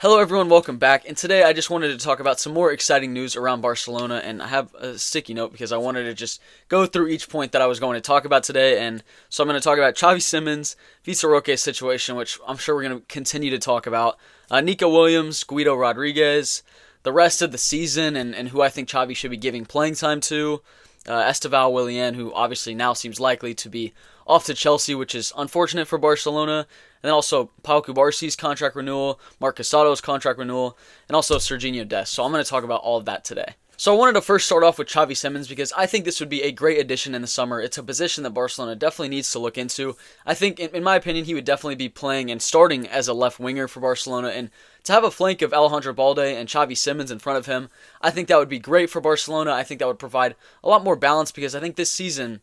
Hello everyone, welcome back, and today I just wanted to talk about some more exciting news around Barcelona, and I have a sticky note because I wanted to just go through each point that I was going to talk about today, and so I'm going to talk about Xavi Simmons, Vitor Roque's situation, which I'm sure we're going to continue to talk about, Nico Williams, Guido Rodriguez, the rest of the season, and who I think Xavi should be giving playing time to, Esteval Willian, who obviously now seems likely to be off to Chelsea, which is unfortunate for Barcelona. And then also Pau Cubarsi's contract renewal, Marc Casado's contract renewal, and also Serginho Dest. So I'm going to talk about all of that today. So I wanted to first start off with Xavi Simmons because I think this would be a great addition in the summer. It's a position that Barcelona definitely needs to look into. I think, in my opinion, he would definitely be playing and starting as a left winger for Barcelona. And to have a flank of Alejandro Balde and Xavi Simmons in front of him, I think that would be great for Barcelona. I think that would provide a lot more balance because I think this season,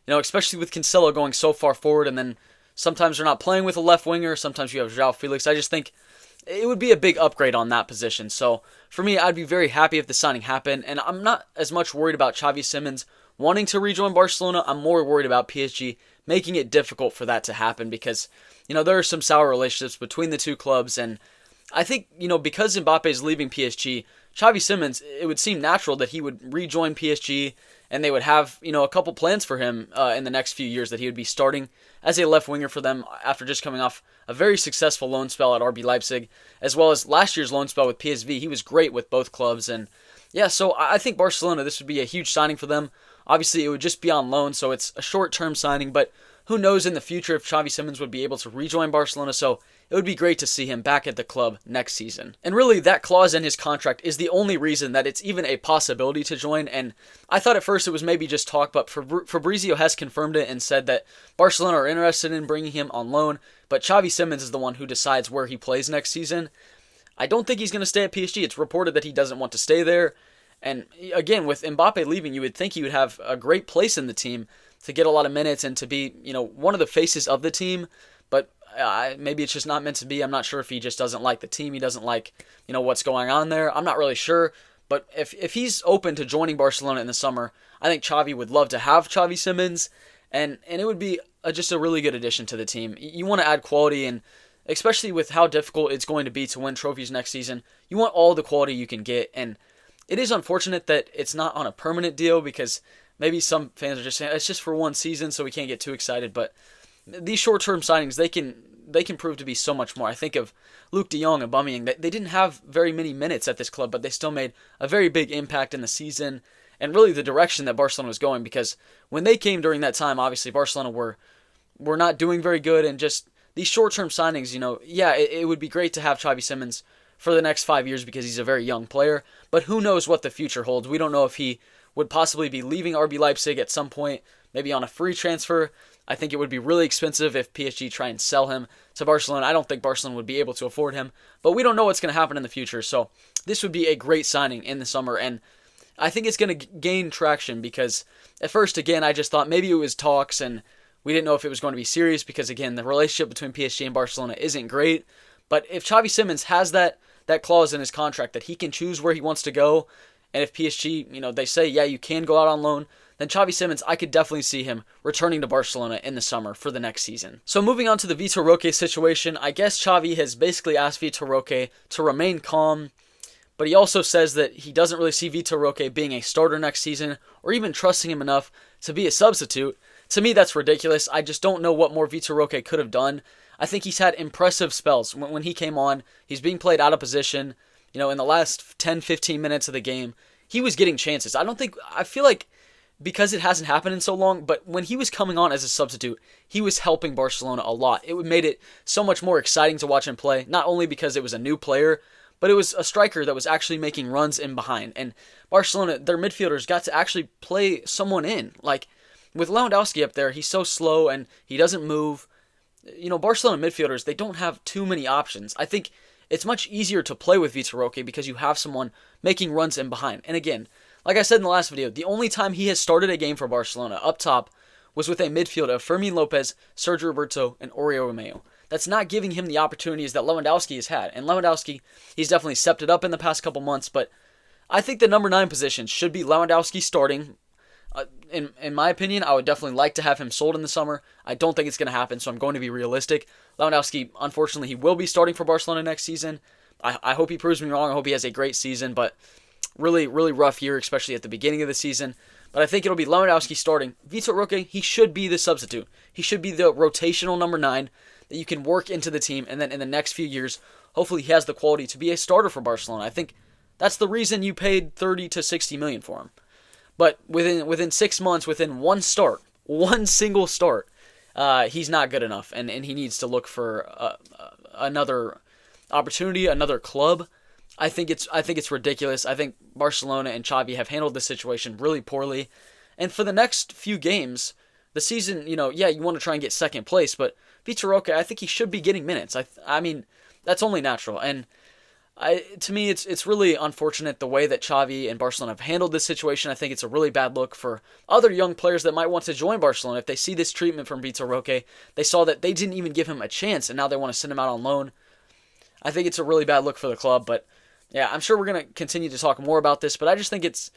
especially with Cancelo going so far forward and then sometimes they're not playing with a left winger. Sometimes you have João Felix. I just think it would be a big upgrade on that position. So for me, I'd be very happy if the signing happened. And I'm not as much worried about Xavi Simmons wanting to rejoin Barcelona. I'm more worried about PSG making it difficult for that to happen because, there are some sour relationships between the two clubs. And I think, because Mbappe is leaving PSG, Xavi Simmons, it would seem natural that he would rejoin PSG and they would have, a couple plans for him in the next few years that he would be starting as a left winger for them after just coming off a very successful loan spell at RB Leipzig, as well as last year's loan spell with PSV. He was great with both clubs, and yeah, so I think Barcelona, this would be a huge signing for them. Obviously, it would just be on loan, so it's a short-term signing, but who knows in the future if Xavi Simmons would be able to rejoin Barcelona, so it would be great to see him back at the club next season. And really, that clause in his contract is the only reason that it's even a possibility to join, and I thought at first it was maybe just talk, but Fabrizio has confirmed it and said that Barcelona are interested in bringing him on loan, but Xavi Simmons is the one who decides where he plays next season. I don't think he's going to stay at PSG. It's reported that he doesn't want to stay there, and again, with Mbappe leaving, you would think he would have a great place in the team to get a lot of minutes and to be, one of the faces of the team. But maybe it's just not meant to be. I'm not sure if he just doesn't like the team. He doesn't like, what's going on there. I'm not really sure. But if he's open to joining Barcelona in the summer, I think Xavi would love to have Xavi Simmons. And it would be just a really good addition to the team. You want to add quality, and especially with how difficult it's going to be to win trophies next season, you want all the quality you can get. And it is unfortunate that it's not on a permanent deal because maybe some fans are just saying it's just for one season, so we can't get too excited. But these short-term signings, they can prove to be so much more. I think of Luke De Jong and Aubameyang. They didn't have very many minutes at this club, but they still made a very big impact in the season and really the direction that Barcelona was going. Because when they came during that time, obviously Barcelona were not doing very good, and just these short-term signings. It would be great to have Xavi Simmons for the next 5 years because he's a very young player. But who knows what the future holds? We don't know if he would possibly be leaving RB Leipzig at some point, maybe on a free transfer. I think it would be really expensive if PSG try and sell him to Barcelona. I don't think Barcelona would be able to afford him, but we don't know what's going to happen in the future. So this would be a great signing in the summer, and I think it's going to gain traction because at first, again, I just thought maybe it was talks and we didn't know if it was going to be serious because, again, the relationship between PSG and Barcelona isn't great. But if Xavi Simmons has that clause in his contract that he can choose where he wants to go, and if PSG, they say, yeah, you can go out on loan, then Xavi Simmons, I could definitely see him returning to Barcelona in the summer for the next season. So moving on to the Vitor Roque situation, I guess Xavi has basically asked Vitor Roque to remain calm, but he also says that he doesn't really see Vitor Roque being a starter next season or even trusting him enough to be a substitute. To me, that's ridiculous. I just don't know what more Vitor Roque could have done. I think he's had impressive spells. When he came on, he's being played out of position. In the last 10, 15 minutes of the game, he was getting chances. I feel like because it hasn't happened in so long, but when he was coming on as a substitute, he was helping Barcelona a lot. It made it so much more exciting to watch him play, not only because it was a new player, but it was a striker that was actually making runs in behind. And Barcelona, their midfielders got to actually play someone in. Like, with Lewandowski up there, he's so slow and he doesn't move. Barcelona midfielders, they don't have too many options. I think it's much easier to play with Vitor Roque because you have someone making runs in behind. And again, like I said in the last video, the only time he has started a game for Barcelona up top was with a midfield of Fermin Lopez, Sergio Roberto, and Oriol Romeu. That's not giving him the opportunities that Lewandowski has had. And Lewandowski, he's definitely stepped it up in the past couple months, but I think the number 9 position should be Lewandowski starting. In my opinion, I would definitely like to have him sold in the summer. I don't think it's going to happen, so I'm going to be realistic. Lewandowski, unfortunately, he will be starting for Barcelona next season, I hope he proves me wrong. I hope he has a great season, but really, really rough year, especially at the beginning of the season. But I think it'll be Lewandowski starting. Vitor Roque, he should be the substitute. He should be the rotational number 9 that you can work into the team, and then in the next few years, hopefully he has the quality to be a starter for Barcelona. I think that's the reason you paid 30 to 60 million for him. But within 6 months, within one single start, he's not good enough, and he needs to look for another opportunity, another club. I think it's ridiculous. I think Barcelona and Xavi have handled this situation really poorly. And for the next few games, the season, you want to try and get second place, but Vitor Roque, I think he should be getting minutes. I mean, that's only natural. And to me, it's really unfortunate the way that Xavi and Barcelona have handled this situation. I think it's a really bad look for other young players that might want to join Barcelona. If they see this treatment from Vitor Roque, they saw that they didn't even give him a chance, and now they want to send him out on loan. I think it's a really bad look for the club, but yeah, I'm sure we're going to continue to talk more about this, but I just think it's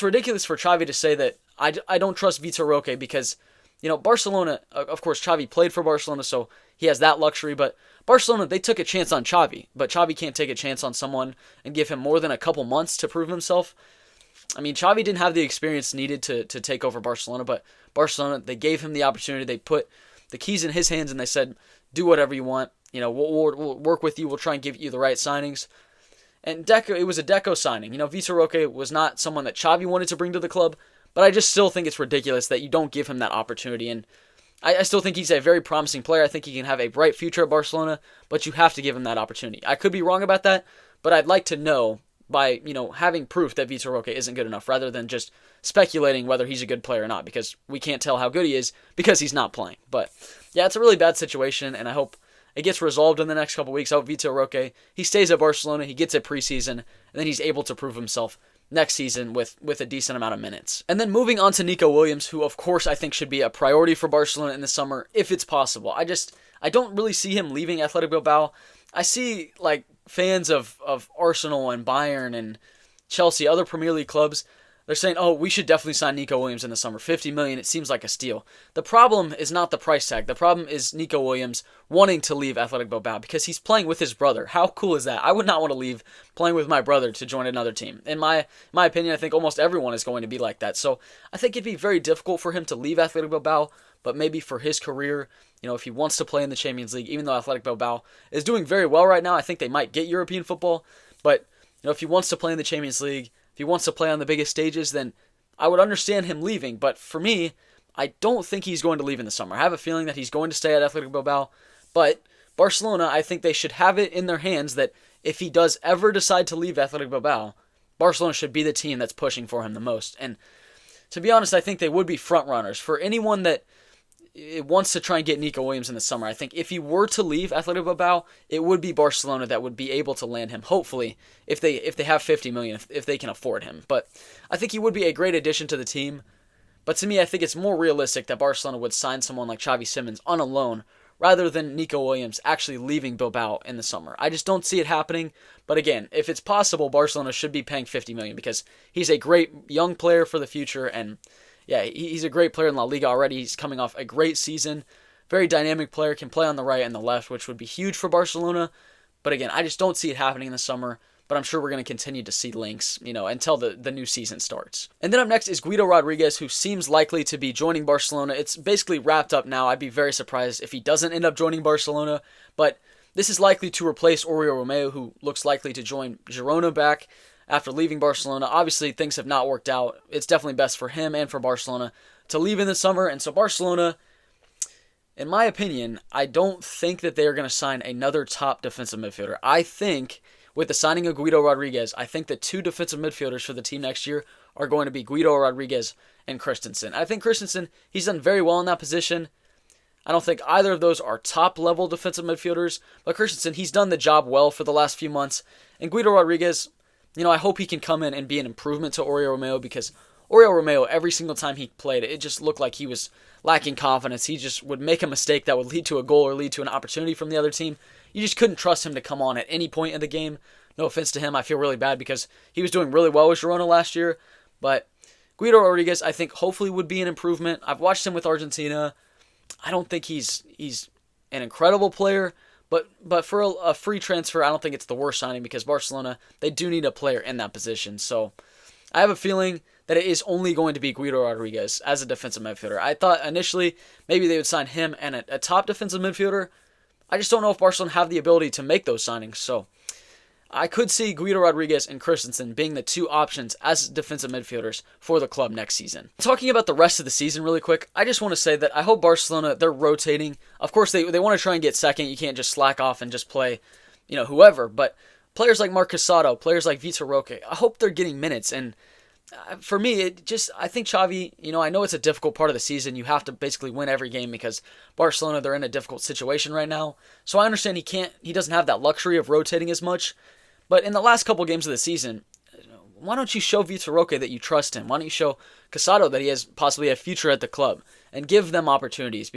ridiculous for Xavi to say that I don't trust Vitor Roque because, Barcelona, of course, Xavi played for Barcelona, so he has that luxury, but Barcelona, they took a chance on Xavi, but Xavi can't take a chance on someone and give him more than a couple months to prove himself. I mean, Xavi didn't have the experience needed to take over Barcelona, but Barcelona, they gave him the opportunity. They put the keys in his hands and they said, do whatever you want. We'll work with you. We'll try and give you the right signings. And it was a Deco signing. Vitor Roque was not someone that Xavi wanted to bring to the club, but I just still think it's ridiculous that you don't give him that opportunity. And I still think he's a very promising player. I think he can have a bright future at Barcelona, but you have to give him that opportunity. I could be wrong about that, but I'd like to know by, having proof that Vitor Roque isn't good enough rather than just speculating whether he's a good player or not, because we can't tell how good he is because he's not playing. But yeah, it's a really bad situation, and I hope it gets resolved in the next couple weeks. I hope Vitor Roque, he stays at Barcelona, he gets a preseason, and then he's able to prove himself next season with a decent amount of minutes. And then moving on to Nico Williams, who of course I think should be a priority for Barcelona in the summer if it's possible. I don't really see him leaving Athletic Bilbao. I see fans of Arsenal and Bayern and Chelsea, other Premier League clubs, they're saying, oh, we should definitely sign Nico Williams in the summer. 50 million, it seems like a steal. The problem is not the price tag. The problem is Nico Williams wanting to leave Athletic Bilbao because he's playing with his brother. How cool is that? I would not want to leave playing with my brother to join another team. In my opinion, I think almost everyone is going to be like that. So I think it'd be very difficult for him to leave Athletic Bilbao, but maybe for his career, if he wants to play in the Champions League, even though Athletic Bilbao is doing very well right now, I think they might get European football. But if he wants to play in the Champions League, if he wants to play on the biggest stages, then I would understand him leaving. But for me, I don't think he's going to leave in the summer. I have a feeling that he's going to stay at Athletic Bilbao. But Barcelona, I think they should have it in their hands that if he does ever decide to leave Athletic Bilbao, Barcelona should be the team that's pushing for him the most. And to be honest, I think they would be front runners. For anyone that wants to try and get Nico Williams in the summer, I think if he were to leave Athletic Bilbao, it would be Barcelona that would be able to land him, hopefully, if they have 50 million, if they can afford him. But I think he would be a great addition to the team. But to me, I think it's more realistic that Barcelona would sign someone like Xavi Simmons on a loan rather than Nico Williams actually leaving Bilbao in the summer. I just don't see it happening. But again, if it's possible, Barcelona should be paying 50 million because he's a great young player for the future, and yeah, he's a great player in La Liga already. He's coming off a great season. Very dynamic player, can play on the right and the left, which would be huge for Barcelona. But again, I just don't see it happening in the summer. But I'm sure we're going to continue to see links, until the new season starts. And then up next is Guido Rodriguez, who seems likely to be joining Barcelona. It's basically wrapped up now. I'd be very surprised if he doesn't end up joining Barcelona. But this is likely to replace Oriol Romeu, who looks likely to join Girona back after leaving Barcelona. Obviously, things have not worked out. It's definitely best for him and for Barcelona to leave in the summer. And so Barcelona, in my opinion, I don't think that they are going to sign another top defensive midfielder. I think with the signing of Guido Rodriguez, I think the two defensive midfielders for the team next year are going to be Guido Rodriguez and Christensen. I think Christensen, he's done very well in that position. I don't think either of those are top-level defensive midfielders, but Christensen, he's done the job well for the last few months. And Guido Rodriguez, I hope he can come in and be an improvement to Oriol Romeu, because Oriol Romeu, every single time he played, it just looked like he was lacking confidence. He just would make a mistake that would lead to a goal or lead to an opportunity from the other team. You just couldn't trust him to come on at any point in the game. No offense to him, I feel really bad because he was doing really well with Girona last year. But Guido Rodriguez, I think, hopefully would be an improvement. I've watched him with Argentina. I don't think he's an incredible player, But for a free transfer, I don't think it's the worst signing because Barcelona, they do need a player in that position. So I have a feeling that it is only going to be Guido Rodriguez as a defensive midfielder. I thought initially maybe they would sign him and a top defensive midfielder. I just don't know if Barcelona have the ability to make those signings. So I could see Guido Rodriguez and Christensen being the two options as defensive midfielders for the club next season. Talking about the rest of the season really quick, I just want to say that I hope Barcelona, they're rotating. Of course, they want to try and get second. You can't just slack off and just play, whoever. But players like Marc Casado, players like Vitor Roque, I hope they're getting minutes. And for me, I think Xavi, I know it's a difficult part of the season. You have to basically win every game because Barcelona, they're in a difficult situation right now. So I understand he doesn't have that luxury of rotating as much. But in the last couple games of the season, why don't you show Vitor Roque that you trust him? Why don't you show Casado that he has possibly a future at the club and give them opportunities?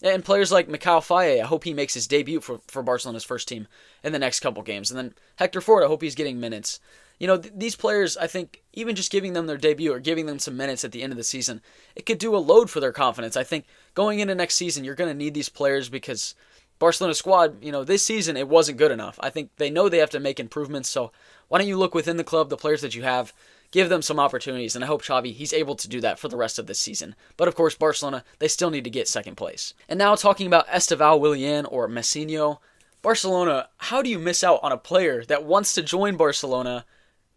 And players like Mikal Faye, I hope he makes his debut for Barcelona's first team in the next couple games. And then Hector Ford, I hope he's getting minutes. These players, I think, even just giving them their debut or giving them some minutes at the end of the season, it could do a load for their confidence. I think going into next season, you're going to need these players because Barcelona's squad, this season, it wasn't good enough. I think they know they have to make improvements, so why don't you look within the club, the players that you have, give them some opportunities, and I hope Xavi, he's able to do that for the rest of this season. But of course, Barcelona, they still need to get second place. And now talking about Estevao Willian or Messinho, Barcelona, how do you miss out on a player that wants to join Barcelona,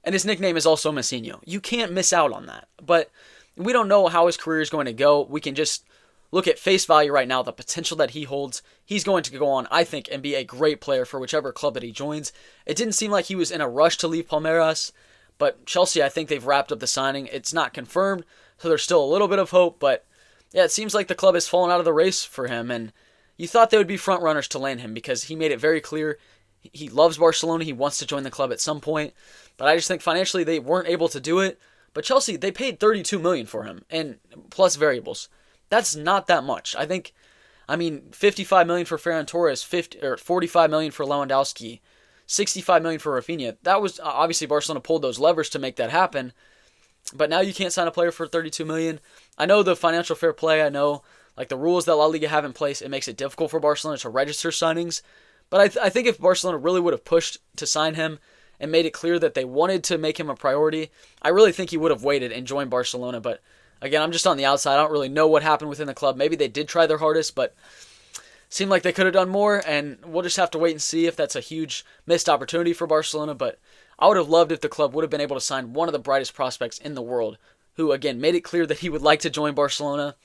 and his nickname is also Messinho? You can't miss out on that. But we don't know how his career is going to go. We can just look at face value right now, the potential that he holds. He's going to go on, I think, and be a great player for whichever club that he joins. It didn't seem like he was in a rush to leave Palmeiras, but Chelsea, I think they've wrapped up the signing. It's not confirmed, so there's still a little bit of hope, but yeah, it seems like the club has fallen out of the race for him, and you thought they would be front runners to land him because he made it very clear he loves Barcelona, he wants to join the club at some point, but I just think financially they weren't able to do it. But Chelsea, they paid $32 million for him, and plus variables. That's not that much. $55 million for Ferran Torres, $45 million for Lewandowski, $65 million for Rafinha. That was obviously Barcelona pulled those levers to make that happen. But now you can't sign a player for $32 million. I know the financial fair play. I know the rules that La Liga have in place. It makes it difficult for Barcelona to register signings. But I think if Barcelona really would have pushed to sign him and made it clear that they wanted to make him a priority, I really think he would have waited and joined Barcelona. But again, I'm just on the outside. I don't really know what happened within the club. Maybe they did try their hardest, but seemed like they could have done more, and we'll just have to wait and see if that's a huge missed opportunity for Barcelona. But I would have loved if the club would have been able to sign one of the brightest prospects in the world, who, again, made it clear that he would like to join Barcelona.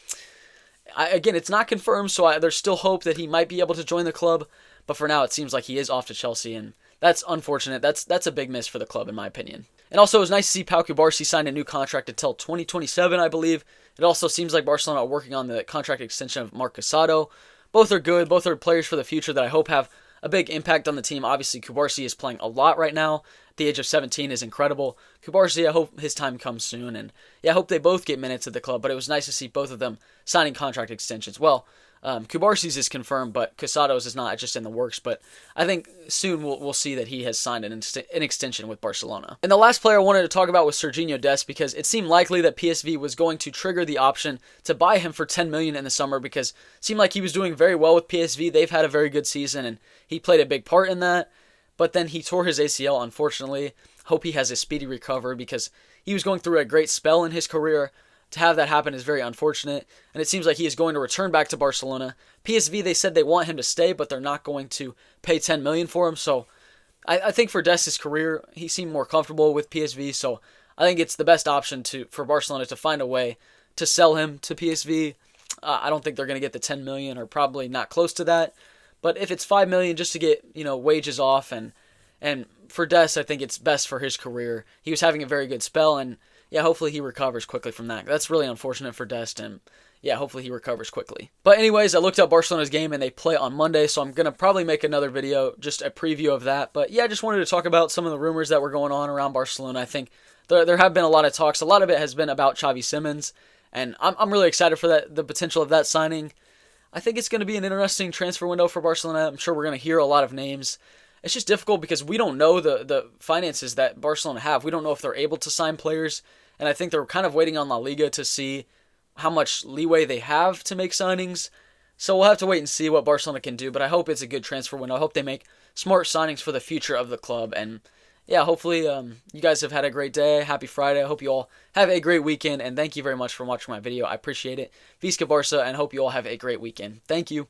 Again, it's not confirmed, so there's still hope that he might be able to join the club, but for now it seems like he is off to Chelsea, and that's unfortunate. That's a big miss for the club, in my opinion. And also, it was nice to see Pau Cubarsí sign a new contract until 2027, I believe. It also seems like Barcelona are working on the contract extension of Marc Casado. Both are good. Both are players for the future that I hope have a big impact on the team. Obviously, Cubarsí is playing a lot right now. At the age of 17 is incredible. Cubarsí, I hope his time comes soon. And yeah, I hope they both get minutes at the club. But it was nice to see both of them signing contract extensions. Well, Cubarsí's is confirmed, but Casado's is not. It's just in the works. But I think soon we'll see that he has signed an extension with Barcelona. And the last player I wanted to talk about was Serginho Dest, because it seemed likely that PSV was going to trigger the option to buy him for $10 million in the summer, because it seemed like he was doing very well with PSV. They've had a very good season, and he played a big part in that. But then he tore his ACL, unfortunately. Hope he has a speedy recovery, because he was going through a great spell in his career. To have that happen is very unfortunate, and it seems like he is going to return back to Barcelona. PSV, they said they want him to stay, but they're not going to pay $10 million for him, so I think for Dest's career, he seemed more comfortable with PSV, so I think it's the best option for Barcelona to find a way to sell him to PSV. I don't think they're going to get the $10 million, or probably not close to that, but if it's $5 million just to get wages off, and for Dest, I think it's best for his career. He was having a very good spell, and yeah, hopefully he recovers quickly from that. That's really unfortunate for Dest, and yeah, hopefully he recovers quickly. But anyways, I looked up Barcelona's game, and they play on Monday, so I'm going to probably make another video, just a preview of that. But yeah, I just wanted to talk about some of the rumors that were going on around Barcelona. I think there have been a lot of talks. A lot of it has been about Xavi Simmons, and I'm really excited for the potential of that signing. I think it's going to be an interesting transfer window for Barcelona. I'm sure we're going to hear a lot of names. It's just difficult because we don't know the finances that Barcelona have. We don't know if they're able to sign players, and I think they're kind of waiting on La Liga to see how much leeway they have to make signings. So we'll have to wait and see what Barcelona can do, but I hope it's a good transfer window. I hope they make smart signings for the future of the club. And yeah, hopefully you guys have had a great day. Happy Friday. I hope you all have a great weekend, and thank you very much for watching my video. I appreciate it. Visca Barca, and hope you all have a great weekend. Thank you.